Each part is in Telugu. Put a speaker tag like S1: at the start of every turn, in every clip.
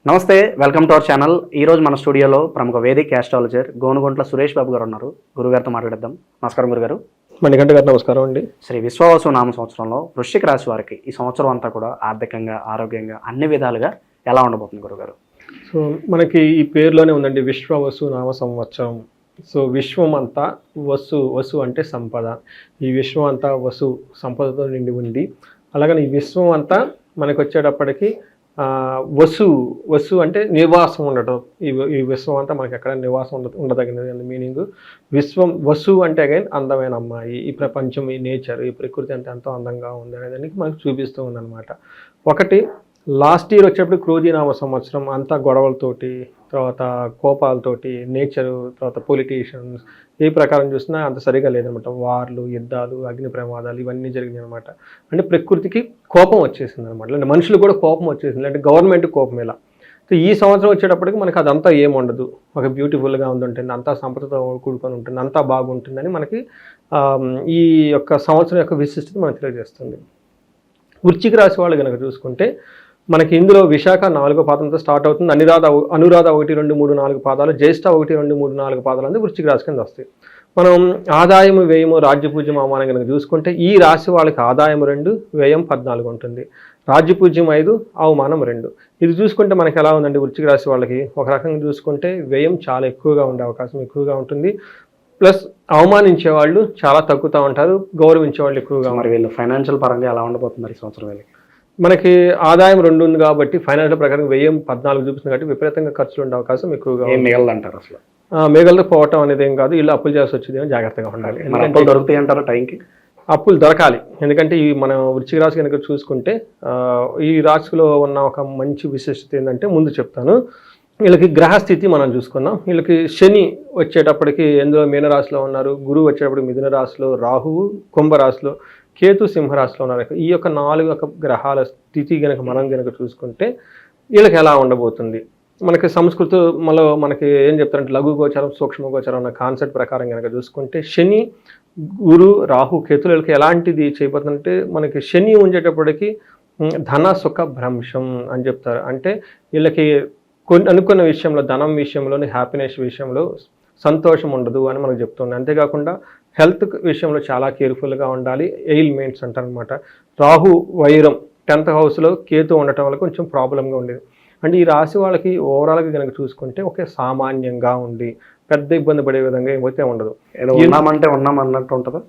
S1: నమస్తే, వెల్కమ్ టు అవర్ ఛానల్. ఈరోజు మన స్టూడియోలో ప్రముఖ వేదిక్ ఆస్ట్రాలజర్ గోనుగుంట్ల సురేష్ బాబు గారు ఉన్నారు. గురుగారితో మాట్లాడేద్దాం. నమస్కారం గురుగారు.
S2: మణికంఠ గారు నమస్కారం అండి.
S1: శ్రీ విశ్వావసు నామ సంవత్సరంలో వృశ్చిక రాశి వారికి ఈ సంవత్సరం అంతా కూడా ఆర్థికంగా, ఆరోగ్యంగా అన్ని విధాలుగా ఎలా ఉండబోతుంది గురుగారు?
S2: సో మనకి ఈ పేరులోనే ఉందండి, విశ్వవసు నామ సంవత్సరం. సో విశ్వం అంతా వసు అంటే సంపద. ఈ విశ్వం అంతా సంపదతో నిండి ఉంది. అలాగని ఈ విశ్వం అంతా మనకు వచ్చేటప్పటికి వసు అంటే నివాసం ఉండటం. ఈ విశ్వం అంతా మనకి ఎక్కడ నివాసం ఉండదగినది మీనింగ్. వసు అంటే అగైన్ అందమైన అమ్మాయి. ఈ ప్రపంచం, ఈ నేచర్, ఈ ప్రకృతి అంటే ఎంతో అందంగా ఉంది అనేదానికి మనకు చూపిస్తూ ఉందన్నమాట. ఒకటి లాస్ట్ ఇయర్ వచ్చేటప్పుడు క్రోధీనామ సంవత్సరం అంతా గొడవలతోటి, తర్వాత కోపాలతోటి, నేచరు, తర్వాత పొలిటీషియన్స్, ఏ ప్రకారం చూసినా అంత సరిగా లేదనమాట. వార్లు, యుద్ధాలు, అగ్ని ప్రమాదాలు ఇవన్నీ జరిగినాయి అనమాట. అంటే ప్రకృతికి కోపం వచ్చేసింది అనమాట. అంటే మనుషులు కూడా కోపం వచ్చేసింది, అంటే గవర్నమెంట్ కోపం ఇలా. సో ఈ సంవత్సరం వచ్చేటప్పటికి మనకి అదంతా ఏముండదు, ఒక బ్యూటిఫుల్గా ఉంటుంది, అంతా సంపదతో కూడుకొని ఉంటుంది, అంతా బాగుంటుందని మనకి ఈ యొక్క సంవత్సరం యొక్క విశిష్టత మనకు తెలియజేస్తుంది. వృశ్చిక రాశి వాళ్ళు కనుక చూసుకుంటే మనకి ఇందులో విశాఖ 4వ పాదంతో స్టార్ట్ అవుతుంది. అనురాధ 1, 2, 3, 4 పాదాలు, జ్యేష్ఠ 1, 2, 3, 4 పాదాలు అనేది వృశ్చిక రాశి కింద వస్తాయి. మనం ఆదాయము, వ్యయము, రాజ్యపూజ్యం, అవమానం కనుక చూసుకుంటే ఈ రాశి వాళ్ళకి ఆదాయం 2, వ్యయం 14 ఉంటుంది. రాజ్యపూజ్యం 5, అవమానం 2. ఇది చూసుకుంటే మనకి ఎలా ఉందండి వృశ్చిక రాశి వాళ్ళకి? ఒక రకంగా చూసుకుంటే వ్యయం చాలా ఎక్కువగా ఉండే అవకాశం ఎక్కువగా ఉంటుంది. ప్లస్ అవమానించే వాళ్ళు చాలా తగ్గుతూ ఉంటారు, గౌరవించే వాళ్ళు ఎక్కువగా.
S1: మరి వీళ్ళు ఫైనాన్షియల్ పరంగా ఎలా ఉండబోతుంది మరి సంవత్సరం వీళ్ళకి?
S2: మనకి ఆదాయం 2 ఉంది కాబట్టి ఫైనాన్షియల్ ప్రకారం వ్యయం 14 చూపిస్తుంది కాబట్టి విపరీతంగా ఖర్చులు ఉండే అవకాశం ఎక్కువగా.
S1: ఏం మిగలదంటారు అసలు?
S2: మిగలతో పోవటం అనేది ఏం కాదు, ఇల్లు అప్పులు చేసి వచ్చేది జాగ్రత్తగా ఉండాలి.
S1: అప్పులు దొరుకుతాయి అంటారు టైంకి?
S2: అప్పులు దొరకాలి. ఎందుకంటే ఈ మనం వృశ్చిక రాశి కనుక చూసుకుంటే ఈ రాశిలో ఉన్న ఒక మంచి విశిష్టత ఏంటంటే ముందు చెప్తాను. వీళ్ళకి గ్రహస్థితి మనం చూసుకుందాం. వీళ్ళకి శని వచ్చేటప్పటికి ఎందులో మీనరాశిలో ఉన్నారు, గురువు వచ్చేటప్పటికి మిథున రాశిలో, రాహువు కుంభరాశిలో, కేతు సింహరాశిలో ఉన్నారు. ఈ యొక్క 4 గ్రహాల స్థితి కనుక మనం కనుక చూసుకుంటే వీళ్ళకి ఎలా ఉండబోతుంది? మనకి సంస్కృతంలో మనకి ఏం చెప్తారంటే లఘు గోచరం, సూక్ష్మ గోచరం అన్న కాన్సెప్ట్ ప్రకారం కనుక చూసుకుంటే శని, గురు, రాహు, కేతులు వీళ్ళకి ఎలాంటిది చేయబోతుందంటే మనకి శని ఉండేటప్పటికి ధన సుఖ భ్రంశం అని చెప్తారు. అంటే వీళ్ళకి అనుకున్న విషయంలో, ధనం విషయంలోని, హ్యాపీనెస్ విషయంలో సంతోషం ఉండదు అని మనకు చెప్తుంది. అంతేకాకుండా హెల్త్ విషయంలో చాలా కేర్ఫుల్గా ఉండాలి. ఎయిల్మెంట్స్ అంటారనమాట. రాహు వైరం 10th హౌస్లో కేతు ఉండటం వల్ల కొంచెం ప్రాబ్లంగా ఉండేది. అంటే ఈ రాశి వాళ్ళకి ఓవరాల్గా కనుక చూసుకుంటే ఒకే సామాన్యంగా ఉండి పెద్ద ఇబ్బంది పడే విధంగా ఏమైతే ఉండదు.
S1: ఉన్నామంటే ఉన్నామన్నట్టు ఉంటుందా?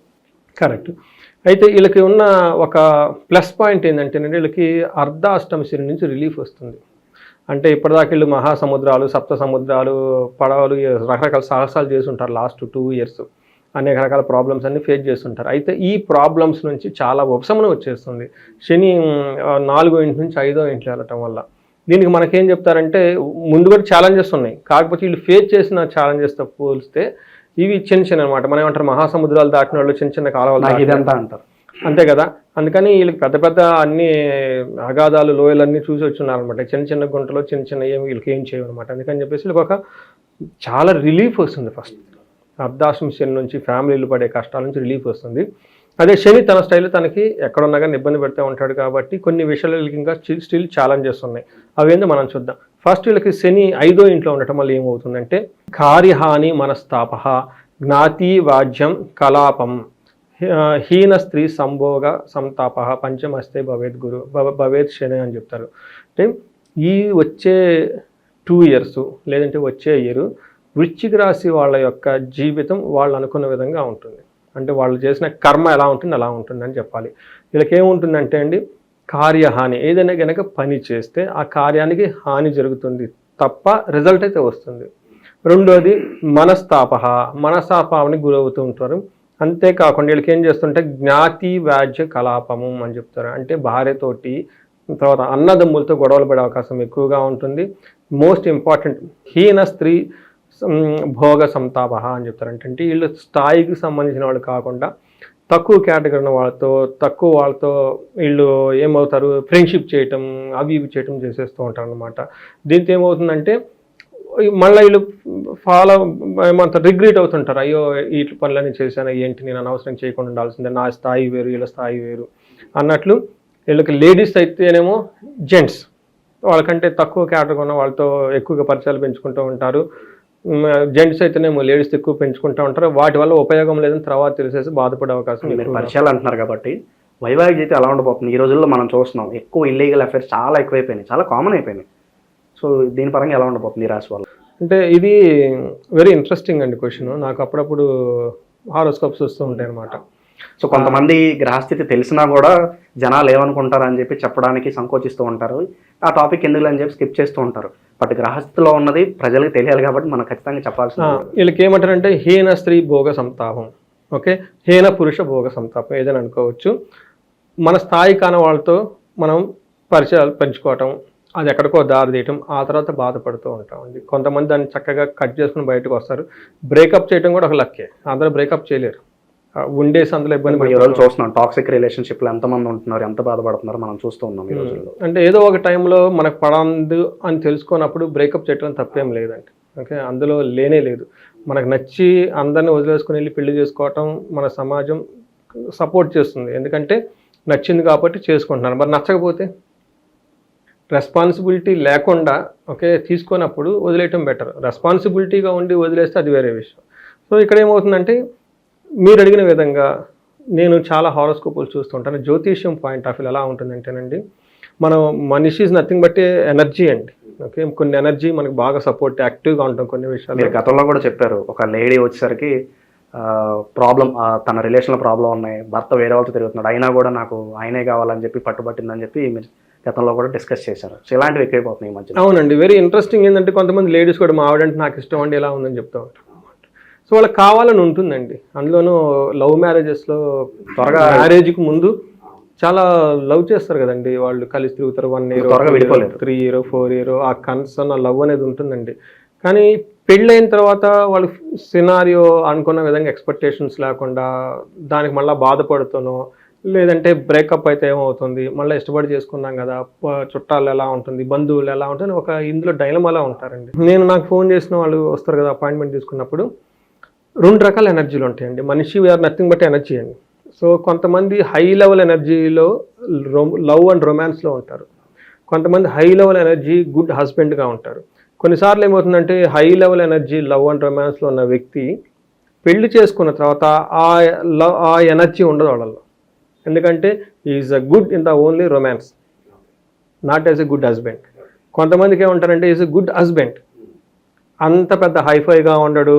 S2: కరెక్ట్. అయితే వీళ్ళకి ఉన్న ఒక ప్లస్ పాయింట్ ఏంటంటే వీళ్ళకి అర్ధాష్టమ శని నుంచి రిలీఫ్ వస్తుంది. అంటే ఇప్పటిదాకా వీళ్ళు మహాసముద్రాలు, సప్త సముద్రాలు, పడవలు, రకరకాల సాహసాలు చేసి ఉంటారు. లాస్ట్ 2 ఇయర్స్ అనేక రకాల ప్రాబ్లమ్స్ అన్ని ఫేస్ చేస్తుంటారు. అయితే ఈ ప్రాబ్లమ్స్ నుంచి చాలా ఉపశమనం వచ్చేస్తుంది శని 4వ ఇంటి నుంచి 5వ ఇంట్లో వెళ్ళటం వల్ల. దీనికి మనకేం చెప్తారంటే ముందు కూడా ఛాలెంజెస్ ఉన్నాయి, కాకపోతే వీళ్ళు ఫేస్ చేసిన ఛాలెంజెస్తో పోలిస్తే ఇవి చిన్న అనమాట. మనం ఏమంటారు, మహాసముద్రాలు దాటిన వాళ్ళు చిన్న కాలువలు
S1: ఇదంతా అంటారు,
S2: అంతే కదా. అందుకని వీళ్ళకి పెద్ద అన్ని అగాధాలు, లోయలన్నీ చూసి వచ్చున్నారనమాట. చిన్న గుంటలో చిన్న ఏమి వీళ్ళకి ఏం చేయమన్నమాట. అందుకని చెప్పేసి వీళ్ళకి ఒక చాలా రిలీఫ్ వస్తుంది. ఫస్ట్ అర్ధాష్టమ శని నుంచి ఫ్యామిలీలు పడే కష్టాల నుంచి రిలీఫ్ వస్తుంది. అదే శని తన స్టైల్ తనకి ఎక్కడున్నా కానీ ఇబ్బంది పెడుతూ ఉంటాడు కాబట్టి కొన్ని విషయాలు వీళ్ళకి ఇంకా స్టిల్ ఛాలెంజెస్ ఉన్నాయి. అవేందో మనం చూద్దాం. ఫస్ట్ వీళ్ళకి శని 5వ ఇంట్లో ఉండటం వల్ల ఏమవుతుందంటే కార్యహాని, మనస్తాప, జ్ఞాతి వాజ్యం, కలాపం, హీన స్త్రీ సంభోగ సంతాప, పంచమస్తే భవేత్ శని అని చెప్తారు. అంటే ఈ వచ్చే 2 ఇయర్స్ లేదంటే వచ్చే ఇయర్ వృశ్చిక రాశి వాళ్ళ యొక్క జీవితం వాళ్ళు అనుకున్న విధంగా ఉంటుంది. అంటే వాళ్ళు చేసిన కర్మ ఎలా ఉంటుంది అలా ఉంటుంది అని చెప్పాలి. వీళ్ళకి ఏముంటుందంటే అండి, కార్యహాని, ఏదైనా కనుక పని చేస్తే ఆ కార్యానికి హాని జరుగుతుంది తప్ప రిజల్ట్ అయితే వస్తుంది. రెండోది మనస్తాపానికి గురవుతూ ఉంటారు. అంతేకాకుండా వీళ్ళకి ఏం చేస్తుంటే జ్ఞాతి వ్యాజ్య కలాపము అని చెప్తారు. అంటే భార్యతోటి, తర్వాత అన్నదమ్ములతో గొడవలు పడే అవకాశం ఎక్కువగా ఉంటుంది. మోస్ట్ ఇంపార్టెంట్ హీన స్త్రీ భోగ సంతాప అని చెప్తారు. అంటే వీళ్ళు స్థాయికి సంబంధించిన వాళ్ళు కాకుండా తక్కువ కేటగిరీ వాళ్ళతో వీళ్ళు ఏమవుతారు, ఫ్రెండ్షిప్ చేయటం, అవి ఇవి చేయటం చేసేస్తూ ఉంటారు అనమాట. దీంతో ఏమవుతుందంటే మళ్ళీ వీళ్ళు ఏమంత రిగ్రెట్ అవుతుంటారు. అయ్యో ఈ పనులన్నీ చేశాను, ఏంటి నేను అనవసరం చేయకుండా ఉండాల్సిందే, నా స్థాయి వేరు వీళ్ళ స్థాయి వేరు అన్నట్లు. వీళ్ళకి లేడీస్ అయితేనేమో జెంట్స్ వాళ్ళకంటే తక్కువ కేటగిరీ ఉన్న వాళ్ళతో ఎక్కువగా పరిచయాలు పెంచుకుంటూ ఉంటారు. జెంట్స్ అయితేనేమో లేడీస్ ఎక్కువ పెంచుకుంటూ ఉంటారు. వాటి వల్ల ఉపయోగం లేదని తర్వాత తెలిసేసి బాధపడే అవకాశం
S1: మీరు
S2: ఎక్కువ.
S1: పరిచయాలు అంటున్నారు కాబట్టి వైవాహిక జీవితం ఎలా ఉండబోతుంది? ఈ రోజుల్లో మనం చూస్తున్నాం ఎక్కువ ఇల్లీగల్ అఫైర్స్ చాలా ఎక్కువైపోయినాయి, చాలా కామన్ అయిపోయినాయి. సో దీని పరంగా ఎలా ఉండబోతుంది ఈ రాశి వాళ్ళు?
S2: అంటే ఇది వెరీ ఇంట్రెస్టింగ్ అండి క్వశ్చన్. నాకు అప్పుడప్పుడు హారోస్కోప్స్ వస్తూ ఉంటాయి అనమాట.
S1: సో కొంతమంది గ్రహస్థితి తెలిసినా కూడా జనాలు ఏమనుకుంటారు అని చెప్పి చెప్పడానికి సంకోచిస్తూ ఉంటారు. ఆ టాపిక్ ఎందుకు అని చెప్పి స్కిప్ చేస్తూ ఉంటారు. బట్ గ్రహస్థితిలో ఉన్నది ప్రజలకు తెలియాలి కాబట్టి మనం ఖచ్చితంగా చెప్పాల్సింది.
S2: వీళ్ళకి ఏమంటారంటే హీన స్త్రీ భోగ సంతాపం, ఓకే, హీన పురుష భోగ సంతాపం ఏదైనా అనుకోవచ్చు. మన స్థాయి కాని వాళ్ళతో మనం పరిచయాలు పెంచుకోవటం, అది ఎక్కడికో దారి తీయటం, ఆ తర్వాత బాధపడుతూ ఉంటామండి. కొంతమంది దాన్ని చక్కగా కట్ చేసుకుని బయటకు వస్తారు. బ్రేకప్ చేయడం కూడా ఒక లక్కే. అందరూ బ్రేకప్ చేయలేరు, ఉండేసి అందులో ఇబ్బంది.
S1: ఈ రోజు చూస్తున్నాం టాక్సిక్ రిలేషన్షిప్లో ఎంతమంది ఉంటున్నారు, ఎంత బాధపడుతున్నారు మనం చూస్తూ ఉన్నాం ఈ రోజుల్లో.
S2: అంటే ఏదో ఒక టైంలో మనకు పడందు అని తెలుసుకున్నప్పుడు బ్రేకప్ చేయడం తప్పేం లేదండి. ఓకే, అందులో లేనే లేదు. మనకు నచ్చి అందరిని వదిలేసుకుని వెళ్ళి పెళ్లి చేసుకోవటం మన సమాజం సపోర్ట్ చేస్తుంది. ఎందుకంటే నచ్చింది కాబట్టి చేసుకుంటున్నారు. మరి నచ్చకపోతే రెస్పాన్సిబిలిటీ లేకుండా ఓకే తీసుకున్నప్పుడు వదిలేయటం బెటర్. రెస్పాన్సిబిలిటీగా ఉండి వదిలేస్తే అది వేరే విషయం. సో ఇక్కడ ఏమవుతుందంటే మీరు అడిగిన విధంగా నేను చాలా హారోస్కోపులు చూస్తుంటాను. జ్యోతిష్యం పాయింట్ ఆఫ్ వ్యూ ఎలా ఉంటుందంటేనండి, మనం మనిషి ఈజ్ నథింగ్ బట్ ఎనర్జీ అండి. ఓకే, కొన్ని ఎనర్జీ మనకు బాగా సపోర్ట్ యాక్టివ్గా ఉంటాం కొన్ని విషయాలు.
S1: మీరు గతంలో కూడా చెప్పారు, ఒక లేడీ వచ్చేసరికి ప్రాబ్లం, తన రిలేషన్లో ప్రాబ్లం ఉన్నాయి, భర్త వేరే వాళ్ళతో తిరుగుతున్నాడు, అయినా కూడా నాకు ఆయనే కావాలని చెప్పి పట్టుబట్టిందని చెప్పి మీరు గతంలో కూడా డిస్కస్ చేశారు. సో ఇలాంటివి ఎక్కువైపోతున్నాయి ఈ మధ్య.
S2: అవునండి, వెరీ ఇంట్రెస్టింగ్. ఏంటంటే కొంతమంది లేడీస్ కూడా మా ఆవిడంటే నాకు ఇష్టం అండి ఎలా ఉందని చెప్తా ఉంటారు. సో వాళ్ళకి కావాలని ఉంటుందండి. అందులోనూ లవ్ మ్యారేజెస్లో త్వరగా మ్యారేజ్కి ముందు చాలా లవ్ చేస్తారు కదండి, వాళ్ళు కలిసి తిరుగుతారు 1 year, 3 year, 4 year, ఆ కన్సర్న్, ఆ లవ్ అనేది ఉంటుందండి. కానీ పెళ్ళైన తర్వాత వాళ్ళు సినారియో అనుకున్న విధంగా ఎక్స్పెక్టేషన్స్ లేకుండా దానికి మళ్ళీ బాధపడుతానో, లేదంటే బ్రేకప్ అయితే ఏమవుతుంది, మళ్ళీ ఇష్టపడి చేసుకున్నాం కదా, చుట్టాలు ఎలా ఉంటుంది, బంధువులు ఎలా ఉంటుంది, ఒక ఇందులో డైలమాలా ఉంటారండి. నాకు ఫోన్ చేసిన వాళ్ళు వస్తారు కదా అపాయింట్మెంట్ తీసుకున్నప్పుడు, 2 రకాల ఎనర్జీలు ఉంటాయండి. మనిషి వీఆర్ నథింగ్ బట్ ఎనర్జీ అండి. సో కొంతమంది హై లెవెల్ ఎనర్జీలో లవ్ అండ్ రొమాన్స్లో ఉంటారు. కొంతమంది హై లెవెల్ ఎనర్జీ గుడ్ హస్బెండ్గా ఉంటారు. కొన్నిసార్లు ఏమవుతుందంటే high level energy love and రొమాన్స్లో ఉన్న వ్యక్తి పెళ్లి చేసుకున్న తర్వాత ఆ ఎనర్జీ ఉండదు వాళ్ళలో. ఎందుకంటే is a good in the only romance, not as a good husband. కొంతమందికి ఏమంటారంటే ఈజ్ ఎ గుడ్ హస్బెండ్, అంత పెద్ద హైఫైగా ఉండడు,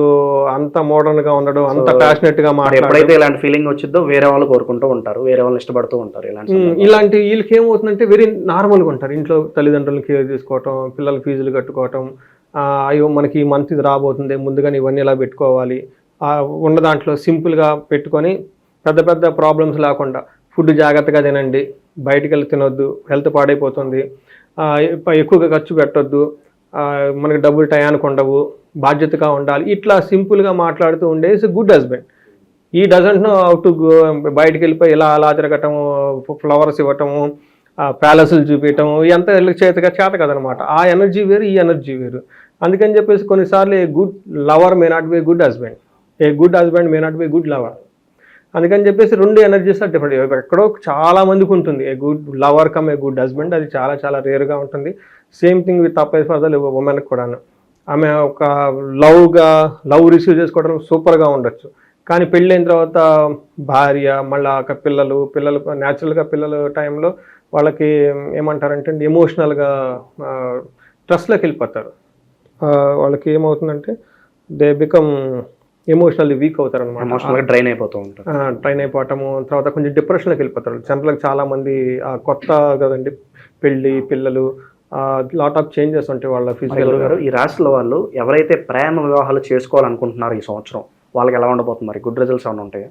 S2: అంత మోడర్న్గా ఉండడు, అంత ప్యాషనెట్గా మాట్లాడు.
S1: ఎప్పుడైతే ఇలాంటి ఫీలింగ్ వచ్చిందో వేరే వాళ్ళు కోరుకుంటూ ఉంటారు, వేరే వాళ్ళని ఇష్టపడుతూ ఉంటారు.
S2: ఇలాంటి వీళ్ళకి ఏమవుతుందంటే వెరీ నార్మల్గా ఉంటారు. ఇంట్లో తల్లిదండ్రులను కేర్ తీసుకోవటం, పిల్లల ఫీజులు కట్టుకోవటం, అయ్యో మనకి ఈ మంత్ ఇది రాబోతుంది ముందుగానే ఇవన్నీ ఇలా పెట్టుకోవాలి, ఉన్న దాంట్లో సింపుల్గా పెట్టుకొని పెద్ద పెద్ద ప్రాబ్లమ్స్ లేకుండా ఫుడ్ జాగ్రత్తగా తినండి, బయటికి వెళ్ళి తినొద్దు, హెల్త్ పాడైపోతుంది, ఎక్కువగా ఖర్చు పెట్టొద్దు, మనకి డబ్బులు టయానికి ఉండవు, బాధ్యతగా ఉండాలి, ఇట్లా సింపుల్గా మాట్లాడుతూ ఉండే ఇస్ గుడ్ హస్బెండ్. ఈ doesn't know how to go, బయటికి వెళ్ళిపోయి ఇలా అలా తిరగటము, ఫ్లవర్స్ ఇవ్వటము, ప్యాలెస్లు చూపించటము, ఎంత చేత కదనమాట. ఆ ఎనర్జీ వేరు, ఈ ఎనర్జీ వేరు. అందుకని చెప్పేసి కొన్నిసార్లు a good lover may not be a good husband, a good husband may not be good lover. అందుకని చెప్పేసి 2 ఎనర్జీస్ ఆర్ డిఫరెంట్. ఎక్కడో చాలా మందికి ఉంటుంది a good lover come a good husband, అది చాలా చాలా రేర్గా ఉంటుంది. Same thing with applies for the ఉమెన్కి కూడాను. ఆమె ఒక లవ్ రిసీవ్ చేసుకోవడం సూపర్గా ఉండొచ్చు, కానీ పెళ్ళైన తర్వాత భార్య, మళ్ళీ పిల్లలు న్యాచురల్గా పిల్లల టైంలో వాళ్ళకి ఏమంటారంటే ఎమోషనల్గా స్ట్రెస్లోకి వెళ్ళిపోతారు. వాళ్ళకి ఏమవుతుందంటే దే బికమ్ ఎమోషనల్లీ వీక్ అవుతారు అనమాట,
S1: ఎమోషనల్గా డ్రైన్
S2: అయిపోవటము, తర్వాత కొంచెం డిప్రెషన్లోకి వెళ్ళిపోతారు. జనరల్గా చాలామంది కొత్త కదండి పెళ్ళి, పిల్లలు, లాట్ ఆఫ్ చేంజెస్ ఉంటాయి వాళ్ళ ఫిజికల్ గారు.
S1: ఈ రాశిలో వాళ్ళు ఎవరైతే ప్రేమ వివాహాలు చేసుకోవాలనుకుంటున్నారో ఈ సంవత్సరం వాళ్ళకి ఎలా ఉండబోతుంది, మరి గుడ్ రిజల్ట్స్ ఏమైనా ఉంటాయి?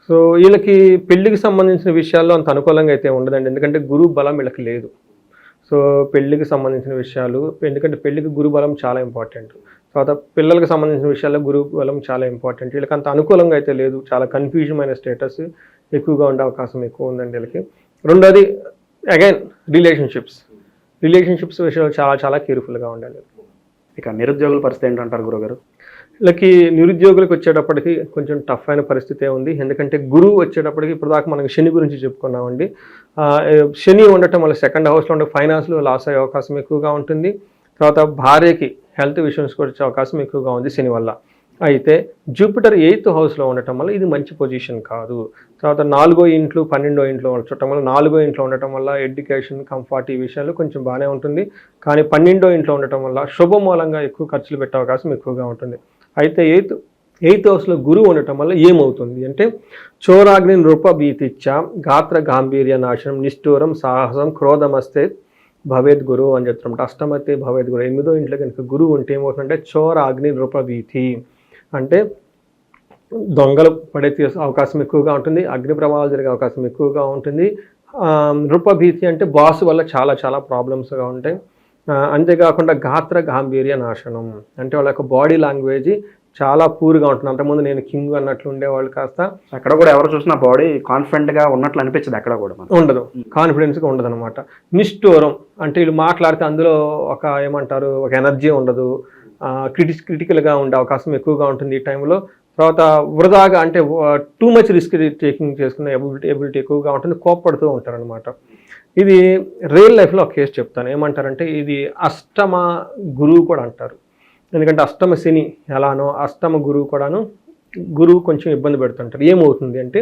S2: సో వీళ్ళకి పెళ్లికి సంబంధించిన విషయాల్లో అంత అనుకూలంగా అయితే ఉండదండి, ఎందుకంటే గురు బలం వీళ్ళకి లేదు. సో పెళ్లికి సంబంధించిన విషయాలు, ఎందుకంటే పెళ్లికి గురు బలం చాలా ఇంపార్టెంట్. తర్వాత పిల్లలకు సంబంధించిన విషయాల్లో గురు బలం చాలా ఇంపార్టెంట్. వీళ్ళకి అంత అనుకూలంగా అయితే లేదు, చాలా కన్ఫ్యూజన్ అయిన స్టేటస్ ఎక్కువగా ఉండే అవకాశం ఎక్కువ ఉందండి వీళ్ళకి. రెండోది అగైన్ రిలేషన్షిప్స్ విషయంలో చాలా చాలా కేర్ఫుల్గా ఉండాలి.
S1: ఇక నిరుద్యోగుల పరిస్థితి ఏంటంటారు గురుగారు?
S2: వీళ్ళకి నిరుద్యోగులకు వచ్చేటప్పటికి కొంచెం టఫ్ అయిన పరిస్థితే ఉంది. ఎందుకంటే గురువు వచ్చేటప్పటికి ఇప్పుడు దాకా మనకి శని గురించి చెప్పుకున్నామండి. శని ఉండటం వల్ల సెకండ్ హౌస్లో ఉండే ఫైనాన్స్లో లాస్ అయ్యే అవకాశం ఎక్కువగా ఉంటుంది. తర్వాత భార్యకి హెల్త్ విషయమ్స్ కూడా వచ్చే అవకాశం ఎక్కువగా ఉంది శని వల్ల. అయితే జూపిటర్ 8th హౌస్లో ఉండటం వల్ల ఇది మంచి పొజిషన్ కాదు. తర్వాత 4వ ఇంట్లో 12వ ఇంట్లో ఉండటం వల్ల 4వ ఇంట్లో ఉండటం వల్ల ఎడ్యుకేషన్ కంఫర్ట్ ఈ విషయాలు కొంచెం బాగానే ఉంటుంది. కానీ 12వ ఇంట్లో ఉండటం వల్ల శుభ మూలంగా ఎక్కువ ఖర్చులు పెట్టే అవకాశం ఎక్కువగా ఉంటుంది. అయితే ఎయిత్ హౌస్లో గురువు ఉండటం వల్ల ఏమవుతుంది అంటే చోరాగ్ని నృప భీతిచ్చ గాత్ర గాంభీర్య నాశనం నిష్ఠూరం సాహసం క్రోధమస్తే భవేద్ గురువు అని చెప్తాం. అష్టమతే భవేద్ గురువు 8వ ఇంట్లో కనుక గురువు ఉంటే ఏమవుతుందంటే చోరాగ్ని నృప భీతి అంటే దొంగలు పడే అవకాశం ఎక్కువగా ఉంటుంది. అగ్ని ప్రమాదాలు జరిగే అవకాశం ఎక్కువగా ఉంటుంది. నృపభీతి అంటే బాస్ వల్ల చాలా చాలా ప్రాబ్లమ్స్గా ఉంటాయి. అంతేకాకుండా గాత్ర గాంభీర్య నాశనం అంటే వాళ్ళ యొక్క బాడీ లాంగ్వేజ్ చాలా పూర్గా ఉంటుంది. అంతకుముందు నేను కింగ్ అన్నట్లు ఉండేవాళ్ళు కాస్త
S1: అక్కడ కూడా ఎవరు చూసినా బాడీ కాన్ఫిడెంట్గా ఉన్నట్లు అనిపించదు. అక్కడ కూడా
S2: ఉండదు, కాన్ఫిడెన్స్గా ఉండదు అనమాట. నిష్ఠూరం అంటే వీళ్ళు మాట్లాడితే అందులో ఒక ఏమంటారు ఒక ఎనర్జీ ఉండదు. క్రిటికల్గా ఉండే అవకాశం ఎక్కువగా ఉంటుంది ఈ టైంలో. తర్వాత వృధాగా అంటే టూ మచ్ రిస్క్ టేకింగ్ చేసుకునే ఎబిలిటీ ఎక్కువగా ఉంటుంది. కోప్పడుతూ ఉంటారనమాట. ఇది రియల్ లైఫ్లో ఒక కేసు చెప్తాను. ఏమంటారంటే ఇది అష్టమ గురువు కూడా అంటారు. ఎందుకంటే అష్టమ శని ఎలానో అష్టమ గురువు కూడాను గురువు కొంచెం ఇబ్బంది పెడుతుంటారు. ఏమవుతుంది అంటే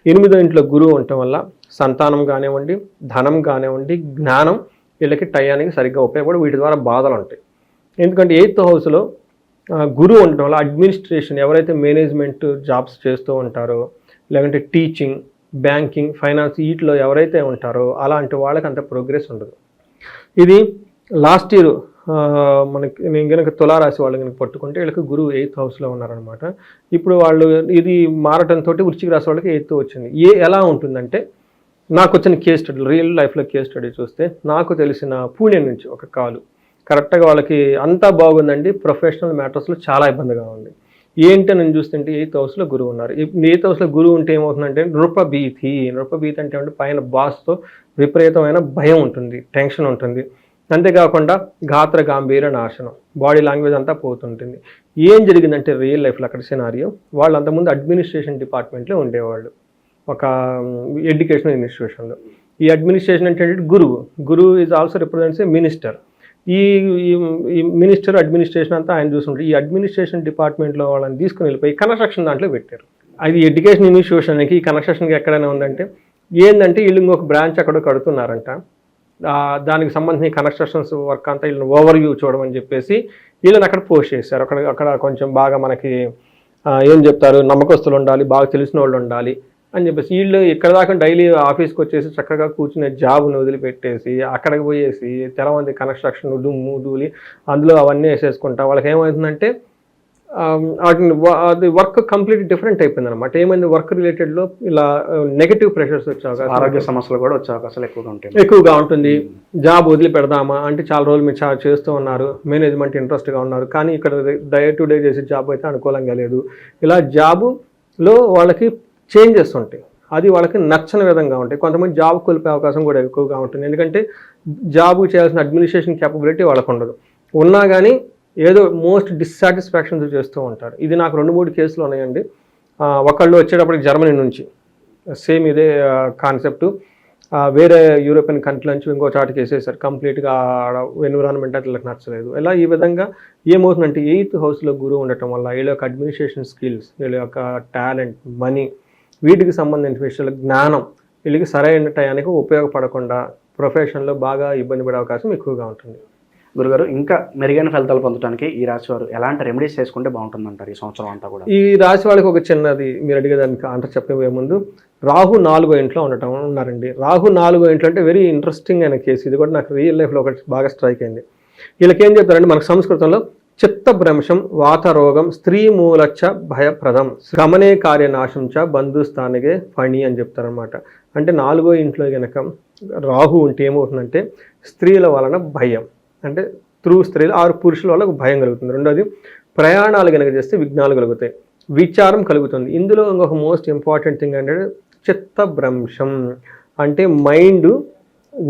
S2: 8వ ఇంట్లో గురువు ఉండటం వల్ల సంతానం కానివ్వండి, ధనం కానివ్వండి, జ్ఞానం వీళ్ళకి టయానికి సరిగ్గా ఉపయోగపడి వీటి ద్వారా బాధలు ఉంటాయి. ఎందుకంటే 8th హౌస్లో గురువు ఉండటం వల్ల అడ్మినిస్ట్రేషన్ ఎవరైతే మేనేజ్మెంట్ జాబ్స్ చేస్తూ ఉంటారో లేదంటే టీచింగ్, బ్యాంకింగ్, ఫైనాన్స్ వీటిలో ఎవరైతే ఉంటారో అలాంటి వాళ్ళకి అంత ప్రోగ్రెస్ ఉండదు. ఇది లాస్ట్ ఇయర్ మనకి నేను కనుక తులారాశి వాళ్ళు కనుక పట్టుకుంటే వీళ్ళకి గురువు 8th హౌస్లో ఉన్నారనమాట. ఇప్పుడు వాళ్ళు ఇది మారటంతో వృశ్చిక రాశి వాళ్ళకి 8th వచ్చింది. ఎలా ఉంటుందంటే నాకు వచ్చిన కేస్ స్టడీ రియల్ లైఫ్లో కేస్ స్టడీ చూస్తే నాకు తెలిసిన పూణే నుంచి ఒక కాలు కరెక్ట్గా వాళ్ళకి అంతా బాగుందండి. ప్రొఫెషనల్ మ్యాటర్స్లో చాలా ఇబ్బందిగా ఉంది. ఏంటి నేను చూస్తుంటే 8th హౌస్లో గురువు ఉన్నారు. 8th హౌస్లో గురువు ఉంటే ఏమవుతుందంటే నృపభీతి అంటే పైన బాస్తో విపరీతమైన భయం ఉంటుంది, టెన్షన్ ఉంటుంది. అంతేకాకుండా గాత్ర గాంభీర్య నాశనం, బాడీ లాంగ్వేజ్ అంతా పోతుంటుంది. ఏం జరిగిందంటే రియల్ లైఫ్లో అక్కడ సినారియో వాళ్ళు అంతకుముందు అడ్మినిస్ట్రేషన్ డిపార్ట్మెంట్లో ఉండేవాళ్ళు ఒక ఎడ్యుకేషనల్ ఇన్స్టిట్యూషన్లో. ఈ అడ్మినిస్ట్రేషన్ అంటే గురువు is also represents A minister. ఈ మినిస్టర్ అడ్మినిస్ట్రేషన్ అంతా ఆయన చూసుకుంటారు. ఈ అడ్మినిస్ట్రేషన్ డిపార్ట్మెంట్లో వాళ్ళని తీసుకుని వెళ్ళిపోయి కన్స్ట్రక్షన్ దాంట్లో పెట్టారు. అది ఎడ్యుకేషన్ ఇన్స్టిట్యూషన్కి ఈ కన్స్ట్రక్షన్కి ఎక్కడైనా ఉందంటే ఏంటంటే వీళ్ళు ఇంకొక బ్రాంచ్ అక్కడ కడుతున్నారంట. దానికి సంబంధించిన కన్స్ట్రక్షన్స్ వర్క్ అంతా వీళ్ళని ఓవర్ వ్యూ చూడమని చెప్పేసి వీళ్ళని అక్కడ పోస్ట్ చేశారు. అక్కడ కొంచెం బాగా మనకి ఏం చెప్తారు నమ్మకస్తులు ఉండాలి, బాగా తెలిసిన వాళ్ళు ఉండాలి అని చెప్పేసి వీళ్ళు ఇక్కడ దాకా డైలీ ఆఫీస్కి వచ్చేసి చక్కగా కూర్చునే జాబ్ను వదిలిపెట్టేసి అక్కడికి పోయేసి తెలవంది కన్స్ట్రక్షన్ దుమ్ము ధూళి అందులో అవన్నీ వేసేసుకుంటా వాళ్ళకి ఏమవుతుందంటే అది వర్క్ కంప్లీట్ డిఫరెంట్ అయిపోయింది అనమాట. ఏమైంది వర్క్ రిలేటెడ్లో ఇలా నెగటివ్ ప్రెషర్స్ వచ్చే అవకాశం,
S1: ఆరోగ్య సమస్యలు కూడా వచ్చే అవకాశాలు
S2: ఎక్కువగా ఉంటుంది. జాబ్ వదిలి పెడదామా అంటే చాలా రోజులు మీరు చేస్తూ ఉన్నారు, మేనేజ్మెంట్ ఇంట్రెస్ట్గా ఉన్నారు, కానీ ఇక్కడ డే టు డే చేసే జాబ్ అయితే అనుకూలంగా లేదు. ఇలా జాబులో వాళ్ళకి చేంజెస్ ఉంటాయి, అది వాళ్ళకి నచ్చని విధంగా ఉంటాయి. కొంతమంది జాబ్ కోల్పోయే అవకాశం కూడా ఎక్కువగా ఉంటుంది. ఎందుకంటే జాబ్ చేయాల్సిన అడ్మినిస్ట్రేషన్ క్యాపబిలిటీ వాళ్ళకు ఉండదు. ఉన్నా కానీ ఏదో మోస్ట్ డిస్సాటిస్ఫాక్షన్స్ చేస్తూ ఉంటారు. ఇది నాకు 2-3 కేసులు ఉన్నాయండి. ఒకళ్ళు వచ్చేటప్పటికి జర్మనీ నుంచి సేమ్ ఇదే కాన్సెప్ట్ వేరే యూరోపియన్ కంట్రీ నుంచి ఇంకో చాటుకి వేసేసారు. కంప్లీట్గా ఎన్విరాన్మెంట్ అట్లా నచ్చలేదు. ఇలా ఈ విధంగా ఏమవుతుందంటే 8th హౌస్లో గురువు ఉండటం వల్ల వీళ్ళ యొక్క అడ్మినిస్ట్రేషన్ స్కిల్స్, వీళ్ళ యొక్క టాలెంట్, మనీ వీటికి సంబంధించిన విషయాల జ్ఞానం వీళ్ళకి సరైన టయానికి ఉపయోగపడకుండా ప్రొఫెషన్లో బాగా ఇబ్బంది పడే అవకాశం ఎక్కువగా ఉంటుంది.
S1: గురుగారు, ఇంకా మెరుగైన ఫలితాలు పొందడానికి ఈ రాశి వారు ఎలాంటి రెమెడీస్ చేసుకుంటే బాగుంటుందంటారు ఈ సంవత్సరం అంతా కూడా?
S2: ఈ రాశి వాళ్ళకి ఒక చిన్నది మీరు అడిగేదానికి ఆన్సర్ చెప్పే ముందు రాహు 4వ ఇంట్లో ఉన్నారండి. రాహు 4వ ఇంట్లో అంటే వెరీ ఇంట్రెస్టింగ్ అయిన కేసు. ఇది కూడా నాకు రియల్ లైఫ్లో ఒకటి బాగా స్ట్రైక్ అయింది. వీళ్ళకి ఏం చెప్తారంటే మనకు సంస్కృతంలో చిత్తభ్రంశం వాతరోగం స్త్రీ మూలచ్చ భయప్రదం గమనే కార్యనాశం చ బంధుస్థానికే ఫణి అని చెప్తారనమాట. అంటే 4వ ఇంట్లో కనుక రాహు ఉంటే ఏమవుతుందంటే స్త్రీల వలన భయం, అంటే స్త్రీలు 6 పురుషుల వల్ల భయం కలుగుతుంది. రెండోది ప్రయాణాలు కనుక చేస్తే విఘ్నాలు కలుగుతాయి, విచారం కలుగుతుంది. ఇందులో ఇంకొక మోస్ట్ ఇంపార్టెంట్ థింగ్ అంటే చిత్తభ్రంశం అంటే మైండ్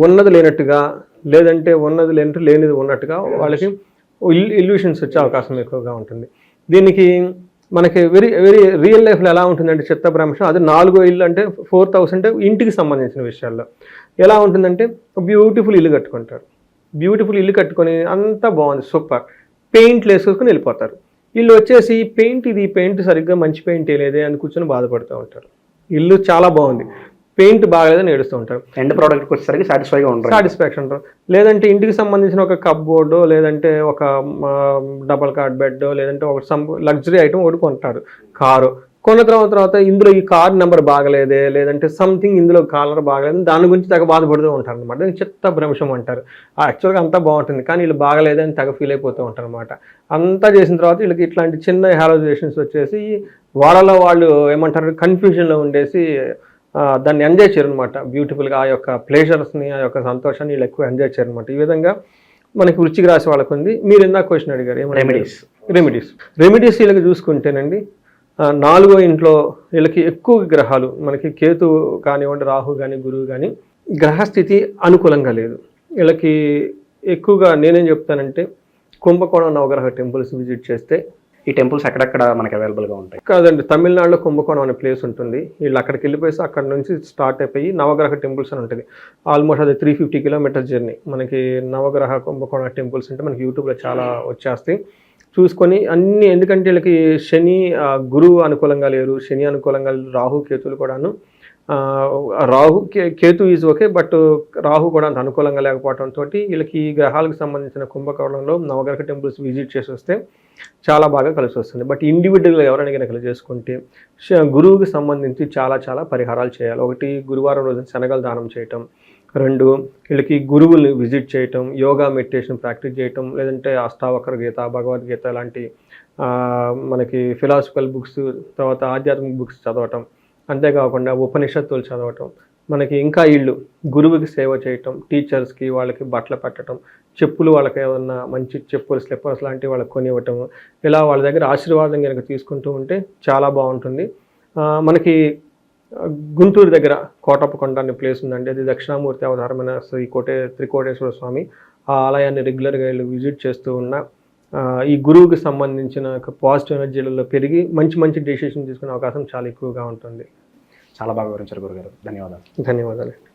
S2: ఉన్నది లేనట్టుగా లేదంటే ఉన్నది లేనట్టు లేనిది ఉన్నట్టుగా వాళ్ళకి ఇల్యూషన్స్ వచ్చే అవకాశం ఎక్కువగా ఉంటుంది. దీనికి మనకి వెరీ వెరీ రియల్ లైఫ్లో ఎలా ఉంటుందంటే చిత్తభ్రంశం అది 4వ ఇల్లు అంటే 4th హౌస్ అంటే ఇంటికి సంబంధించిన విషయాల్లో ఎలా ఉంటుందంటే బ్యూటిఫుల్ ఇల్లు కట్టుకుంటారు. బ్యూటిఫుల్ ఇల్లు కట్టుకొని అంతా బాగుంది సూపర్, పెయింట్లు వేసుకొని వెళ్ళిపోతారు. వీళ్ళు వచ్చేసి పెయింట్ సరిగ్గా మంచి పెయింట్ వేయలేదే అని కూర్చొని బాధపడుతూ ఉంటారు. ఇల్లు చాలా బాగుంది, పెయింట్ బాగలేదని ఏడుస్తూ ఉంటారు.
S1: ఎండ్ ప్రోడక్ట్కి వచ్చేసరికి సాటిస్ఫైగా ఉంటారు,
S2: సాటిస్ఫాక్షన్ ఉంటారు. లేదంటే ఇంటికి సంబంధించిన ఒక కప్బోర్డు, లేదంటే ఒక డబల్ కార్డ్ బెడ్, లేదంటే ఒక లగ్జరీ ఐటమ్ ఒకటి కొంటారు. కారు కొన్న తర్వాత ఇందులో ఈ కార్ నెంబర్ బాగలేదే, లేదంటే సంథింగ్ ఇందులో కాలర్ బాగలేదు, దాని గురించి తెగ బాధపడుతూ ఉంటారు అనమాట. చిత్తభ్రంశం అంటారు. యాక్చువల్గా అంతా బాగుంటుంది కానీ వీళ్ళు బాగలేదని తెగ ఫీల్ అయిపోతూ ఉంటారు అనమాట. అంతా చేసిన తర్వాత వీళ్ళకి ఇట్లాంటి చిన్న హాలోజేషన్స్ వచ్చేసి వాళ్ళలో వాళ్ళు ఏమంటారు కన్ఫ్యూజన్లో ఉండేసి దాన్ని ఎంజాయ్ చేయరు అనమాట. బ్యూటిఫుల్గా ఆ యొక్క ప్లేజర్స్ని, ఆ యొక్క సంతోషాన్ని వీళ్ళు ఎక్కువ ఎంజాయ్ చేయరు అనమాట. ఈ విధంగా మనకి వృశ్చిక రాశి వాళ్ళకు ఉంది. మీరు ఇందాక క్వశ్చన్ అడిగారు రెమెడీస్ వీళ్ళకి చూసుకుంటేనండి 4వ ఇంట్లో వీళ్ళకి ఎక్కువ గ్రహాలు మనకి కేతు కానివ్వండి, రాహు కానీ, గురువు కానీ గ్రహస్థితి అనుకూలంగా లేదు. వీళ్ళకి ఎక్కువగా నేనేం చెప్తానంటే కుంభకోణం నవగ్రహ టెంపుల్స్ విజిట్ చేస్తే.
S1: ఈ టెంపుల్స్ ఎక్కడెక్కడ మనకి అవైలబుల్గా ఉంటాయి?
S2: కాదండి, తమిళనాడులో కుంభకోణం అనే ప్లేస్ ఉంటుంది. వీళ్ళు అక్కడికి వెళ్ళిపోయి అక్కడ నుంచి స్టార్ట్ అయిపోయి నవగ్రహ టెంపుల్స్ అని ఉంటుంది. ఆల్మోస్ట్ అది 350 కిలోమీటర్స్ జర్నీ. మనకి నవగ్రహ కుంభకోణ టెంపుల్స్ అంటే మనకి యూట్యూబ్లో చాలా వచ్చేస్తాయి, చూసుకొని అన్ని. ఎందుకంటే వీళ్ళకి శని గురువు అనుకూలంగా లేరు, శని అనుకూలంగా లేరు, రాహు కేతులు కూడాను. Ketu is okay, but Rahu కూడా అంత అనుకూలంగా లేకపోవడంతో వీళ్ళకి ఈ గ్రహాలకు సంబంధించిన కుంభకోణంలో నవగ్రహ టెంపుల్స్ విజిట్ చేసి వస్తే చాలా బాగా కలిసి వస్తుంది. బట్ ఇండివిజువల్గా ఎవరైనా కనుక చేసుకుంటే గురువుకి సంబంధించి చాలా పరిహారాలు చేయాలి. ఒకటి, గురువారం రోజున శనగలు దానం చేయటం. 2, వీళ్ళకి గురువుల్ని విజిట్ చేయటం, యోగా మెడిటేషన్ ప్రాక్టీస్ చేయటం, లేదంటే అష్టావక్ర గీత, భగవద్గీత లాంటి మనకి ఫిలాసఫికల్ బుక్స్, తర్వాత ఆధ్యాత్మిక బుక్స్ చదవటం. అంతేకాకుండా ఉపనిషత్తులు చదవటం. మనకి ఇంకా వీళ్ళు గురువుకి సేవ చేయటం, టీచర్స్కి వాళ్ళకి బట్టలు పెట్టడం, చెప్పులు వాళ్ళకి ఏమన్నా మంచి చెప్పులు స్లిప్పర్స్ లాంటివి వాళ్ళకి కొనివ్వటం. ఇలా వాళ్ళ దగ్గర ఆశీర్వాదం కనుక తీసుకుంటూ ఉంటే చాలా బాగుంటుంది. మనకి గుంటూరు దగ్గర కోటప్పకొండ అనే ప్లేస్ ఉందండి. అది దక్షిణామూర్తి అవతారమైన శ్రీ త్రికోటేశ్వర స్వామి. ఆ ఆలయాన్ని రెగ్యులర్గా వీళ్ళు విజిట్ చేస్తూ ఉన్న ఈ గురువుకి సంబంధించిన పాజిటివ్ ఎనర్జీలలో పెరిగి మంచి డెసిషన్ తీసుకునే అవకాశం చాలా ఎక్కువగా ఉంటుంది.
S1: చాలా బాగా వివరించారు గురుగారు. ధన్యవాదాలు.
S2: ధన్యవాదాలు.